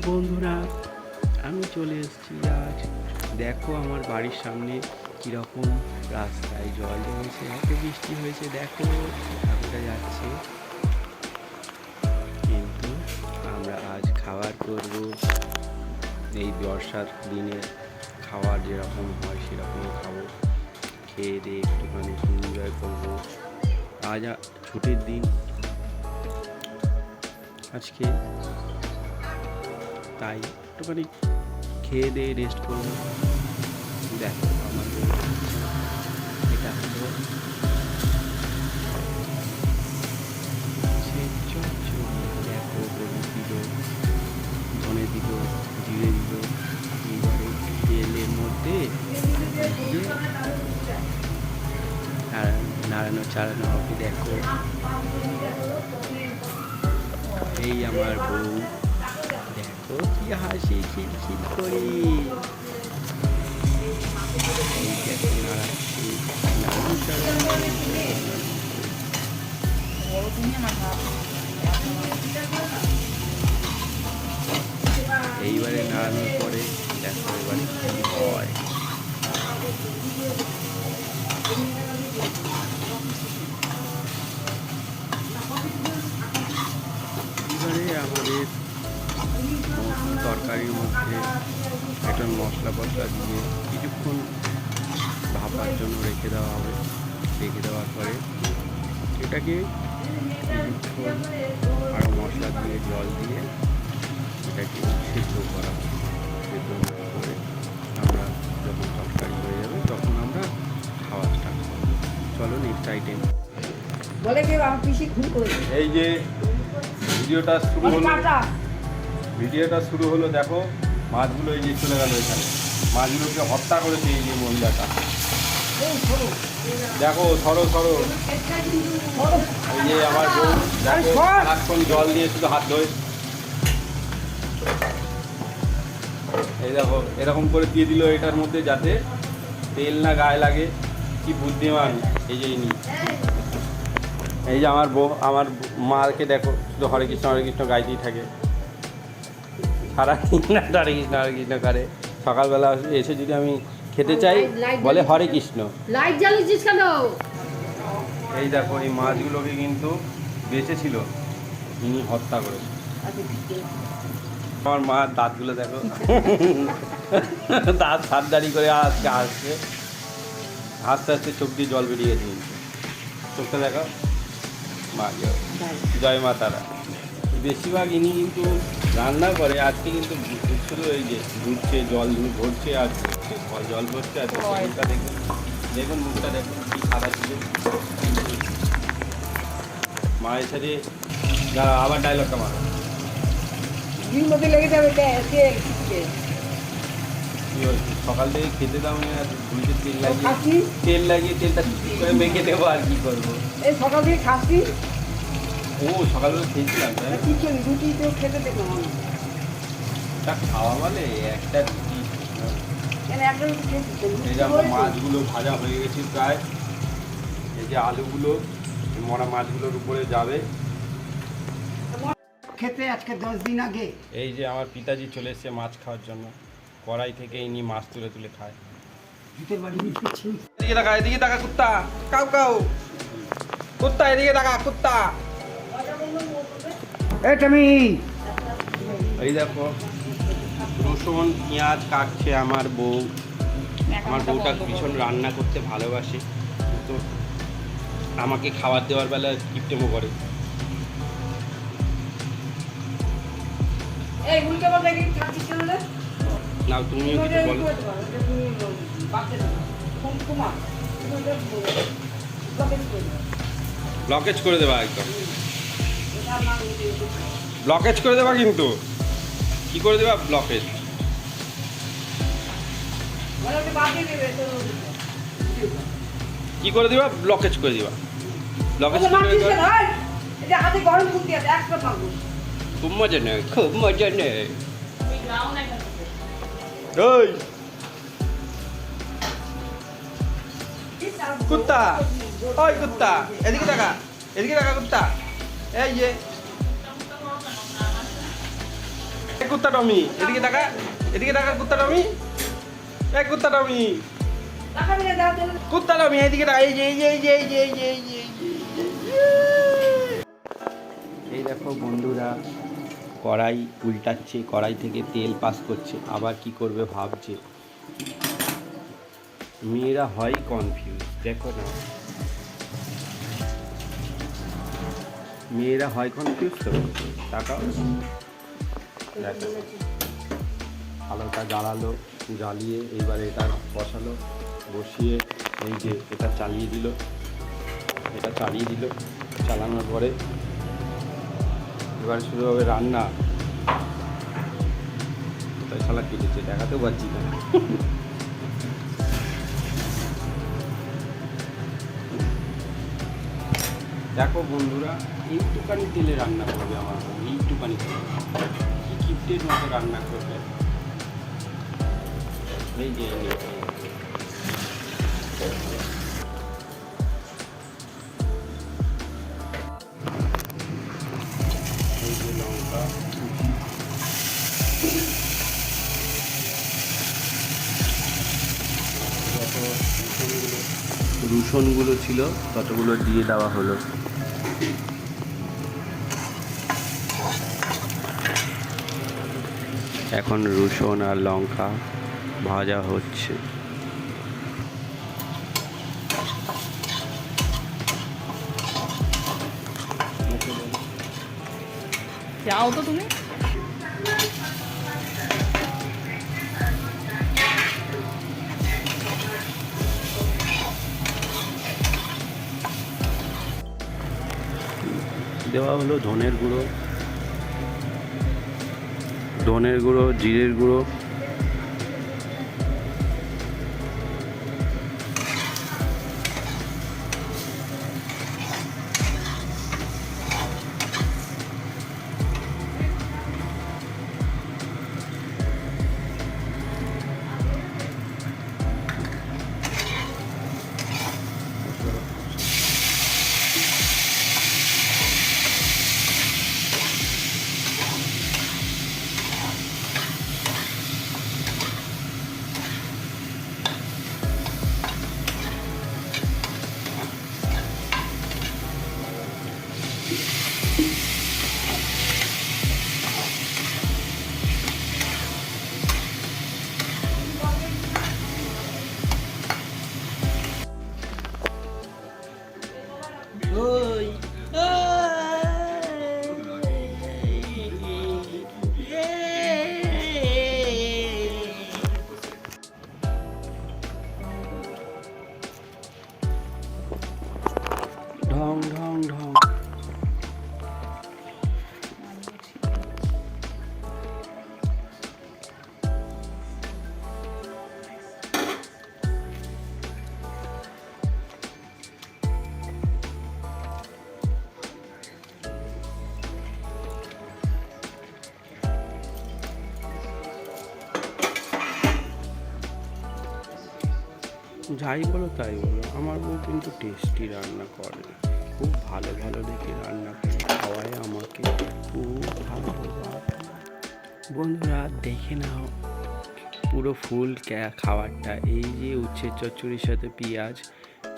বন্ধুরা, আমি চলে এসেছি আজ। দেখো আমার বাড়ির সামনে কীরকম রাস্তায় জল জমেছে, এত বৃষ্টি হয়েছে। দেখো ঠাকুরটা যাচ্ছে, কিন্তু আমরা আজ খাবার করব। এই বর্ষার দিনে খাবার যেরকম হয় সেরকম খাবো, খেয়ে দিয়ে একটুখানি এনজয় করবো। আজ ছুটির দিন, আজকে তাই একটুখানি খেয়ে দিয়ে রেস্ট করবো। দেখো আমার এটা হলো দেখো, হলুদ দিল, ধনে দিল, জিরে দিল, এবারে তেলের মধ্যে নাড়ানো চাড়ানো হবে। দেখো এই আমার বউ, দেখো কি হাসি খিলখিল করে। এই দেখো নাড়াচ্ছি, নাড়ানো চাড়ানো। এইবারে নাড়ানোর পরে দেখো এবারে কি হয়। এবারে আমাদের তরকারির মধ্যে একটা মশলা দিয়ে কিছুক্ষণ ভাপার জন্য রেখে দেওয়া হবে। রেখে দেওয়ার পরে এটাকে কিছুক্ষণ আরও মশলা দিয়ে জল দিয়ে এটাকে সিদ্ধ করা হবে। সিদ্ধ করে আমরা যখন তরকারি হয়ে যাবে তখন আমরা খাওয়া স্টার্ট করবো। চলো নেক্সট আইটেম। এই যে ভিডিওটা শুরু হলো দেখো, মাছগুলো এই যে চলে গেল এখানে। মাছগুলোকে হত্যা করেছে এই যে মহিলাটা। দেখো সরো সরো, এই যে আমার বউ দেখো সারাক্ষণ জল দিয়ে শুধু হাত ধোয়। এই দেখো এরকম করে দিয়ে দিল এটার মধ্যে যাতে তেল না গায়ে লাগে। কি বুদ্ধিমান এই যে ইনি। এই যে আমার বউ, আমার মাকে দেখো শুধু হরে কৃষ্ণ গাইতেই থাকে সারাদিন। না হরে কৃষ্ণ করে। সকালবেলা এসে যদি আমি খেতে চাই বলে হরে কৃষ্ণ। লাইট জ্বালিয়েছিস কেন? এই দেখো এই মাছগুলোকে কিন্তু বেঁচেছিল, ইনি হত্যা করেছে। আমার মার দাঁতগুলো দেখো, দাঁত সাতদারি করে আজকে আসছে, হাসতে হাসতে চোখ দিয়ে জল বেরিয়ে গেছে। চোখটা দেখো, মা জয় মা তারা। বেশিরভাগ ইনি কিন্তু রান্না করে। আজকে কিন্তু শুধু এই যে ঘুরছে, জল ভরছে, আর জল ভরছে। আর মুখটা দেখুন, দেখুন মুখটা দেখুন কি সাদা ছিল। মায়ের সাথে যারা আবার ডায়লগটা মারো, লেগে যাবে। সকাল থেকে খেতে দাও না, ঘুরতে তেল লাগিয়ে তেলটা করে মেখে দেবো। আর কি করবো, এই সকাল থেকে খাসি। ও সকালবেলা খেয়েছিলাম, রুটি তো খেতে দেখলাম। খাওয়া বলে একটা রুটি। এই যে আমার মাছগুলো ভাজা হয়ে গেছে প্রায়। এই যে আলুগুলো মরা মাছগুলোর উপরে যাবে খেতে আজকে 10 দিন আগে। এই যে আমার পিতাজি চলে এসেছে মাছ খাওয়ার জন্য। কড়াই থেকে ইনি মাছ তুলে তুলে খায়। এদিকে তাকা, এদিকে তাকা কুত্তা, কাউ কাউ কুত্তা, এদিকে তাকা কুত্তা। এই দেখো রসুন পেঁয়াজ কাটছে আমার বউ। আমার বউটা ভীষণ রান্না করতে ভালোবাসে, তো আমাকে খাবার দেওয়ার বেলা কিপটেমো করে। না তুমিও কিছু বলো। ব্লকেজ করে দেবা, একদম ব্লকেজ করে দেবা। কিন্তু কি করে দেবা ব্লকেজ? কি করে দিবা? ব্লকেজ করে দিবা। ব্লকেজ করে দিবা। খুব মজা নেই, খুব মজা নেই। ওই কুত্তা, ওই কুত্তা, এদিকে টাকা, এদিকে টাকা কুত্তা। এই যে কুত্তা টমি, এদিকে টাকা, কুত্তা টমি, এক কুত্তা টমি, কুত্তা টমি, এদিকে টাকা, এই যে এই দেখো বন্ধুরা, কড়াই উল্টাচ্ছে, কড়াই থেকে তেল পাস করছে, আবার কি করবে ভাবছে। মেয়েরা হয় কনফিউজ, দেখো না, মেয়েরা হয় কনফিউজ তো। টাকাও দেখো, আলোটা জ্বালালো, জ্বালিয়ে এইবার এটা বসালো, বসিয়ে এই যে এটা চালিয়ে দিল, চালানোর পরে এবার শুরু হবে রান্না। কোথায় শালা কেটেছে দেখাতেও পারছি না। দেখো বন্ধুরা, এইটুকানি তেলে রান্না করবে আমার, এইটুকানি তেলে কি কিপ্টের মতো রান্না করবে। এই যে লঙ্কা, রসুনগুলো ছিল ততগুলো দিয়ে দেওয়া হলো। এখন রসুন আর লঙ্কা ভাজা হচ্ছে। যাও তো তুমি। দেওয়া হলো ধনের গুঁড়ো, জিরের গুঁড়ো, ঢং ঢং ঢং। যাই বলো তাই বলো, আমার বউ কিন্তু টেস্টি রান্না করে, খুব ভালো ভালো দেখে রান্না করে খাওয়ায় আমাকে, খুব ভালো। বন্ধুরা দেখে নাও পুরো ফুল খাবারটা। এই যে উচ্ছের চচ্চড়ির সাথে পেঁয়াজ,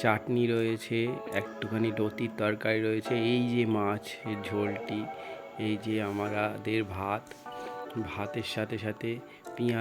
চাটনি রয়েছে, একটুখানি লতির তরকারি রয়েছে, এই যে মাছের ঝোলটি, এই যে আমাদের ভাতের সাথে সাথে পেঁয়াজ।